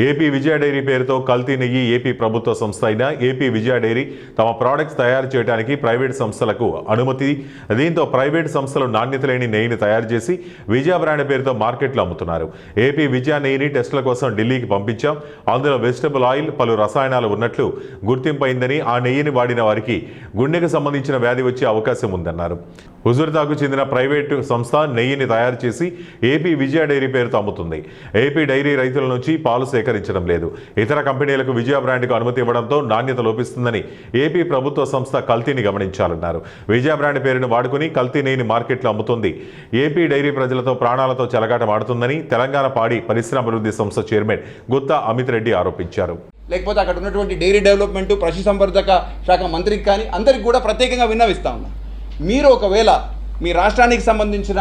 AP విజయ dairy పేరుతో కల్తీ నెయ్యి ఏపీ ప్రభుత్వ సంస్థ అయిన ఏపీ విజయ డైరీ తమ ప్రోడక్ట్స్ తయారు చేయడానికి ప్రైవేట్ సంస్థలకు అనుమతి. దీంతో ప్రైవేట్ సంస్థలు నాణ్యత లేని నెయ్యిని తయారు చేసి విజయ బ్రాండ్ పేరుతో మార్కెట్లో అమ్ముతున్నారు. ఏపీ విజయ నెయ్యిని టెస్టుల కోసం ఢిల్లీకి పంపించాం. అందులో వెజిటబుల్ ఆయిల్, పలు రసాయనాలు ఉన్నట్లు గుర్తింపైందని, ఆ నెయ్యిని వాడిన వారికి గుండెకు సంబంధించిన వ్యాధి వచ్చే అవకాశం ఉందన్నారు. హుజూర్దాకు చెందిన ప్రైవేటు సంస్థ నెయ్యిని తయారు చేసి ఏపీ విజయ డైరీ పేరుతో అమ్ముతుంది. ఏపీ డైరీ రైతుల నుంచి పాలు సేకరించడం లేదు. ఇతర కంపెనీలకు విజయ బ్రాండ్కు అనుమతి ఇవ్వడంతో నాణ్యత లోపిస్తుందని ఏపీ ప్రభుత్వ సంస్థ కల్తీని గమనించాలన్నారు. విజయ బ్రాండ్ పేరును వాడుకుని కల్తీ నెయ్యిని మార్కెట్లో అమ్ముతుంది. ఏపీ డైరీ ప్రజలతో ప్రాణాలతో చెలగాటమాడుతుందని తెలంగాణ పాడి పరిశ్రమాభివృద్ధి సంస్థ చైర్మన్ గుత్తా అమిత్ రెడ్డి ఆరోపించారు. లేకపోతే అక్కడ ఉన్నటువంటి డైరీ డెవలప్మెంట్, పశుసంవర్ధక శాఖ మంత్రికి కానీ అందరికి కూడా ప్రత్యేకంగా విన్నవిస్తా ఉన్నా. మీరు ఒకవేళ మీ రాష్ట్రానికి సంబంధించిన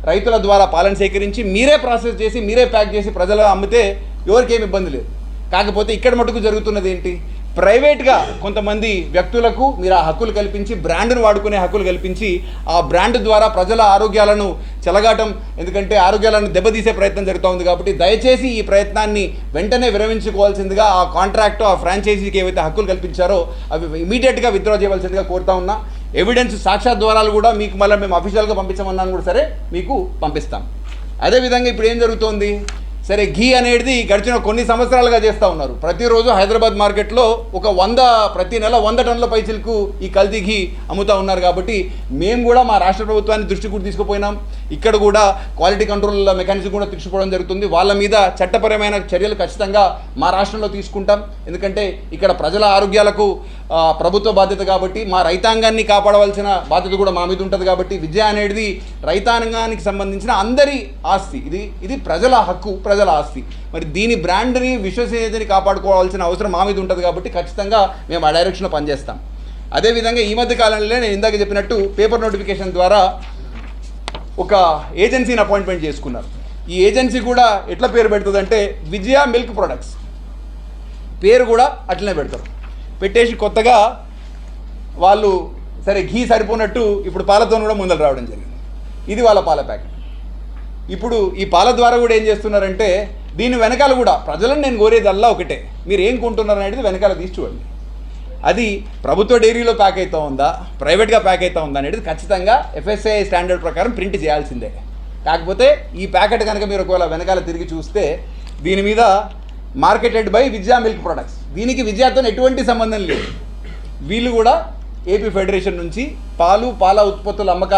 రైతుల ద్వారా పాలన సేకరించి మీరే ప్రాసెస్ చేసి మీరే ప్యాక్ చేసి ప్రజలు అమ్మితే ఎవరికేమి ఇబ్బంది లేదు. కాకపోతే ఇక్కడ మటుకు జరుగుతున్నది ఏంటి, ప్రైవేట్గా కొంతమంది వ్యక్తులకు మీరు ఆ హక్కులు కల్పించి, బ్రాండ్ను వాడుకునే హక్కులు కల్పించి, ఆ బ్రాండ్ ద్వారా ప్రజల ఆరోగ్యాలను చెలగాటం, ఎందుకంటే ఆరోగ్యాలను దెబ్బతీసే ప్రయత్నం జరుగుతూ ఉంది. కాబట్టి దయచేసి ఈ ప్రయత్నాన్ని వెంటనే విరమించుకోవాల్సిందిగా, ఆ కాంట్రాక్టు, ఆ ఫ్రాంచైజీకి ఏవైతే హక్కులు కల్పించారో అవి ఇమీడియట్గా విత్డ్రా చేయవలసిందిగా కోరుతా ఉన్నా. ఎవిడెన్స్, సాక్షాత్ ద్వారాలు కూడా మీకు మళ్ళీ మేము అఫీషియల్గా పంపించమన్నాను కూడా సరే మీకు పంపిస్తాం. అదేవిధంగా ఇప్పుడు ఏం జరుగుతోంది, సరే ఘీ అనేది గడిచిన కొన్ని సంవత్సరాలుగా చేస్తూ ఉన్నారు. ప్రతిరోజు హైదరాబాద్ మార్కెట్లో ప్రతి నెల 100 టన్నుల పైచిలకు ఈ కల్తీ ఘీ అమ్ముతూ ఉన్నారు. కాబట్టి మేము కూడా మా రాష్ట్ర ప్రభుత్వాన్ని దృష్టి కూడా తీసుకుపోయినాం. ఇక్కడ కూడా క్వాలిటీ కంట్రోల్ మెకానిజం కూడా తీసుకుపోవడం జరుగుతుంది. వాళ్ళ మీద చట్టపరమైన చర్యలు ఖచ్చితంగా మా రాష్ట్రంలో తీసుకుంటాం. ఎందుకంటే ఇక్కడ ప్రజల ఆరోగ్యాలకు ప్రభుత్వ బాధ్యత కాబట్టి, మా రైతాంగాన్ని కాపాడవలసిన బాధ్యత కూడా మా మీద ఉంటుంది. కాబట్టి విద్య అనేది రైతాంగానికి సంబంధించిన అందరి ఆస్తి. ఇది ప్రజల హక్కు, ప్రజల ఆస్తి. మరి దీని బ్రాండ్ని, విశ్వసనీయతని కాపాడుకోవాల్సిన అవసరం మా మీద ఉంటుంది. కాబట్టి ఖచ్చితంగా మేము ఆ డైరెక్షన్లో పనిచేస్తాం. అదేవిధంగా ఈ మధ్య కాలంలో నేను ఇందాక చెప్పినట్టు పేపర్ నోటిఫికేషన్ ద్వారా ఒక ఏజెన్సీని అపాయింట్మెంట్ చేసుకున్నారు. ఈ ఏజెన్సీ కూడా ఎట్లా పేరు పెడుతుందంటే విజయ మిల్క్ ప్రొడక్ట్స్ పేరు కూడా అట్లనే పెడతారు. పెట్టేసి కొత్తగా వాళ్ళు సరే ఘీ సరిపోనట్టు ఇప్పుడు పాలతో కూడా ముందలు రావడం జరిగింది. ఇది వాళ్ళ పాల ప్యాకెట్. ఇప్పుడు ఈ పాల ద్వారా కూడా ఏం చేస్తున్నారంటే దీని వెనకాల కూడా ప్రజలను నేను కోరేదల్లా ఒకటే, మీరు ఏం కొంటున్నారు అనేది వెనకాల తీసి చూడండి. అది ప్రభుత్వ డైరీలో ప్యాక్ అవుతూ ఉందా, ప్రైవేట్గా ప్యాక్ అవుతూ ఉందా అనేది ఖచ్చితంగా FSSAI స్టాండర్డ్ ప్రకారం ప్రింట్ చేయాల్సిందే. కాకపోతే ఈ ప్యాకెట్ కనుక మీరు ఒకవేళ వెనకాల తిరిగి చూస్తే దీని మీద marketed by Vijaya milk products, దీనికి విజయతో ఎటువంటి సంబంధం లేదు. వీళ్ళు కూడా ఏపీ ఫెడరేషన్ నుంచి పాల ఉత్పత్తుల అమ్మకాల